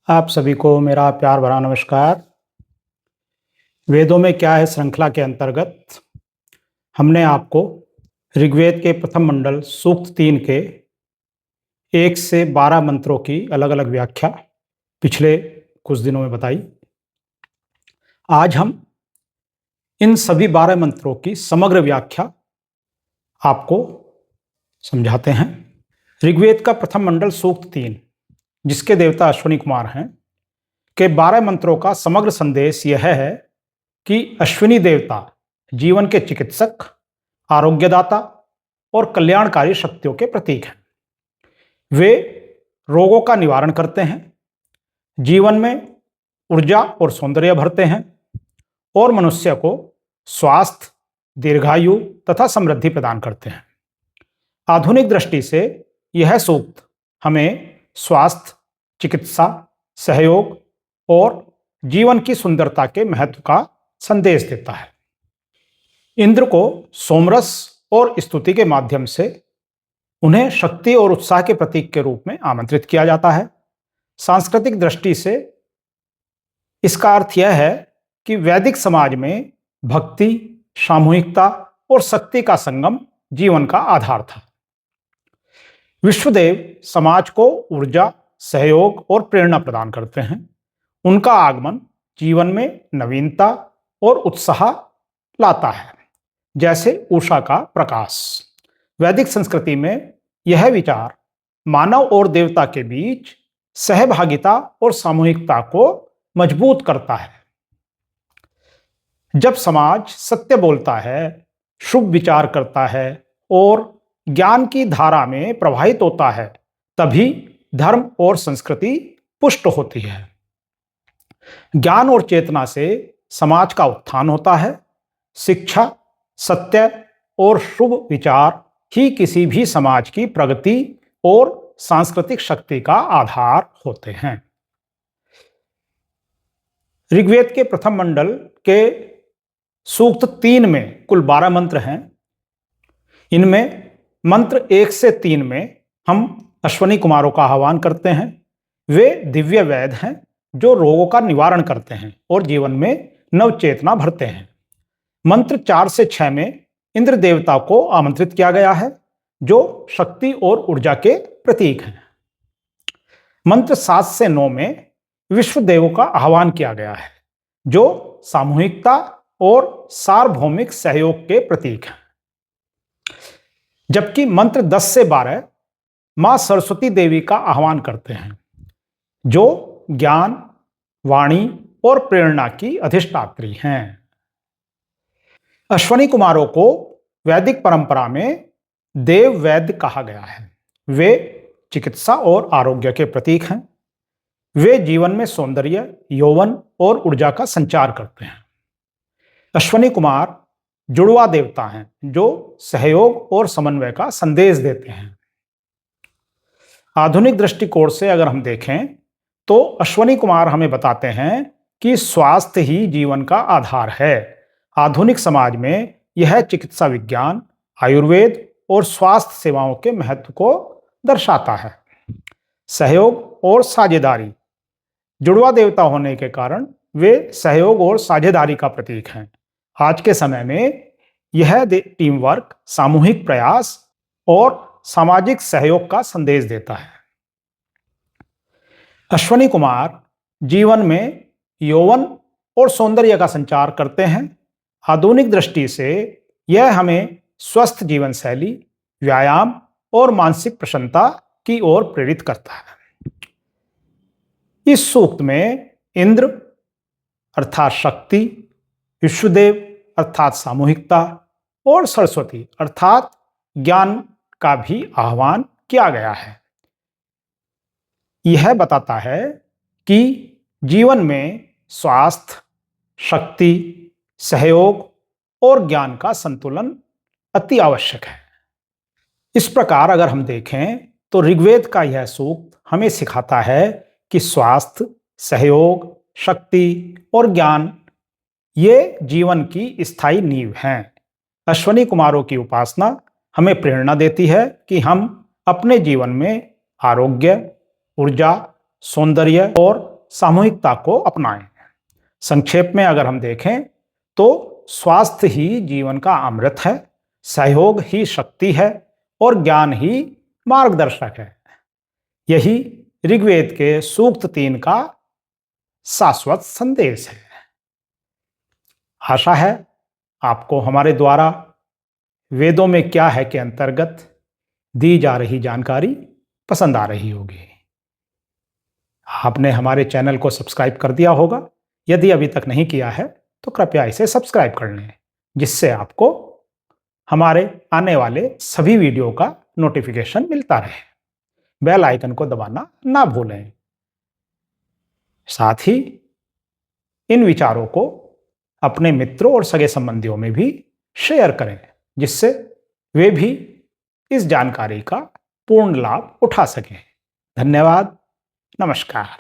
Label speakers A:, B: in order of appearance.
A: आप सभी को मेरा प्यार भरा नमस्कार। वेदों में क्या है श्रृंखला के अंतर्गत हमने आपको ऋग्वेद के प्रथम मंडल सूक्त 3 के 1 से 12 मंत्रों की अलग अलग व्याख्या पिछले कुछ दिनों में बताई। आज हम इन सभी 12 मंत्रों की समग्र व्याख्या आपको समझाते हैं। ऋग्वेद का प्रथम मंडल सूक्त 3, जिसके देवता अश्विनी कुमार हैं, के 12 मंत्रों का समग्र संदेश यह है कि अश्विनी देवता जीवन के चिकित्सक, आरोग्यदाता और कल्याणकारी शक्तियों के प्रतीक हैं। वे रोगों का निवारण करते हैं, जीवन में ऊर्जा और सौंदर्य भरते हैं और मनुष्य को स्वास्थ्य, दीर्घायु तथा समृद्धि प्रदान करते हैं। आधुनिक दृष्टि से यह सूक्त हमें स्वास्थ्य, चिकित्सा, सहयोग और जीवन की सुंदरता के महत्व का संदेश देता है। इंद्र को सोमरस और स्तुति के माध्यम से उन्हें शक्ति और उत्साह के प्रतीक के रूप में आमंत्रित किया जाता है। सांस्कृतिक दृष्टि से इसका अर्थ यह है कि वैदिक समाज में भक्ति, सामूहिकता और शक्ति का संगम जीवन का आधार था। विश्वदेव समाज को ऊर्जा, सहयोग और प्रेरणा प्रदान करते हैं। उनका आगमन जीवन में नवीनता और उत्साह लाता है, जैसे उषा का प्रकाश। वैदिक संस्कृति में यह विचार मानव और देवता के बीच सहभागिता और सामूहिकता को मजबूत करता है। जब समाज सत्य बोलता है, शुभ विचार करता है और ज्ञान की धारा में प्रवाहित होता है, तभी धर्म और संस्कृति पुष्ट होती है। ज्ञान और चेतना से समाज का उत्थान होता है। शिक्षा, सत्य और शुभ विचार ही किसी भी समाज की प्रगति और सांस्कृतिक शक्ति का आधार होते हैं। ऋग्वेद के प्रथम मंडल के सूक्त 3 में कुल 12 मंत्र हैं। इनमें मंत्र 1 से 3 में हम अश्विनी कुमारों का आह्वान करते हैं। वे दिव्य वैद्य हैं जो रोगों का निवारण करते हैं और जीवन में नवचेतना भरते हैं। मंत्र 4 से 6 में इंद्र देवता को आमंत्रित किया गया है, जो शक्ति और ऊर्जा के प्रतीक हैं। मंत्र 7 से 9 में विश्व देवों का आह्वान किया गया है, जो सामूहिकता और सार्वभौमिक सहयोग के प्रतीक हैं। जबकि मंत्र 10 से 12 मां सरस्वती देवी का आह्वान करते हैं, जो ज्ञान, वाणी और प्रेरणा की अधिष्ठात्री हैं। अश्विनी कुमारों को वैदिक परंपरा में देव वैद्य कहा गया है। वे चिकित्सा और आरोग्य के प्रतीक हैं। वे जीवन में सौंदर्य, यौवन और ऊर्जा का संचार करते हैं। अश्विनी कुमार जुड़वा देवता हैं, जो सहयोग और समन्वय का संदेश देते हैं। आधुनिक दृष्टिकोण से अगर हम देखें तो अश्विनी कुमार हमें बताते हैं कि स्वास्थ्य ही जीवन का आधार है। आधुनिक समाज में यह चिकित्सा विज्ञान, आयुर्वेद और स्वास्थ्य सेवाओं के महत्व को दर्शाता है। सहयोग और साझेदारी, जुड़वा देवता होने के कारण वे सहयोग और साझेदारी का प्रतीक हैं। आज के समय में यह टीम वर्क, सामूहिक प्रयास और सामाजिक सहयोग का संदेश देता है। अश्विनी कुमार जीवन में यौवन और सौंदर्य का संचार करते हैं। आधुनिक दृष्टि से यह हमें स्वस्थ जीवन शैली, व्यायाम और मानसिक प्रसन्नता की ओर प्रेरित करता है। इस सूक्त में इंद्र अर्थात शक्ति, विश्वदेव अर्थात सामूहिकता और सरस्वती अर्थात ज्ञान का भी आह्वान किया गया है। यह बताता है कि जीवन में स्वास्थ्य, शक्ति, सहयोग और ज्ञान का संतुलन अति आवश्यक है। इस प्रकार अगर हम देखें तो ऋग्वेद का यह सूक्त हमें सिखाता है कि स्वास्थ्य, सहयोग, शक्ति और ज्ञान ये जीवन की स्थायी नींव हैं। अश्विनी कुमारों की उपासना हमें प्रेरणा देती है कि हम अपने जीवन में आरोग्य, ऊर्जा, सौंदर्य और सामूहिकता को अपनाएं। संक्षेप में अगर हम देखें तो स्वास्थ्य ही जीवन का अमृत है, सहयोग ही शक्ति है और ज्ञान ही मार्गदर्शक है। यही ऋग्वेद के सूक्त 3 का शाश्वत संदेश है। आशा है आपको हमारे द्वारा वेदों में क्या है के अंतर्गत दी जा रही जानकारी पसंद आ रही होगी। आपने हमारे चैनल को सब्सक्राइब कर दिया होगा। यदि अभी तक नहीं किया है तो कृपया इसे सब्सक्राइब कर लें, जिससे आपको हमारे आने वाले सभी वीडियो का नोटिफिकेशन मिलता रहे। बेल आइकन को दबाना ना भूलें। साथ ही इन विचारों को अपने मित्रों और सगे संबंधियों में भी शेयर करें, जिससे वे भी इस जानकारी का पूर्ण लाभ उठा सकें। धन्यवाद। नमस्कार।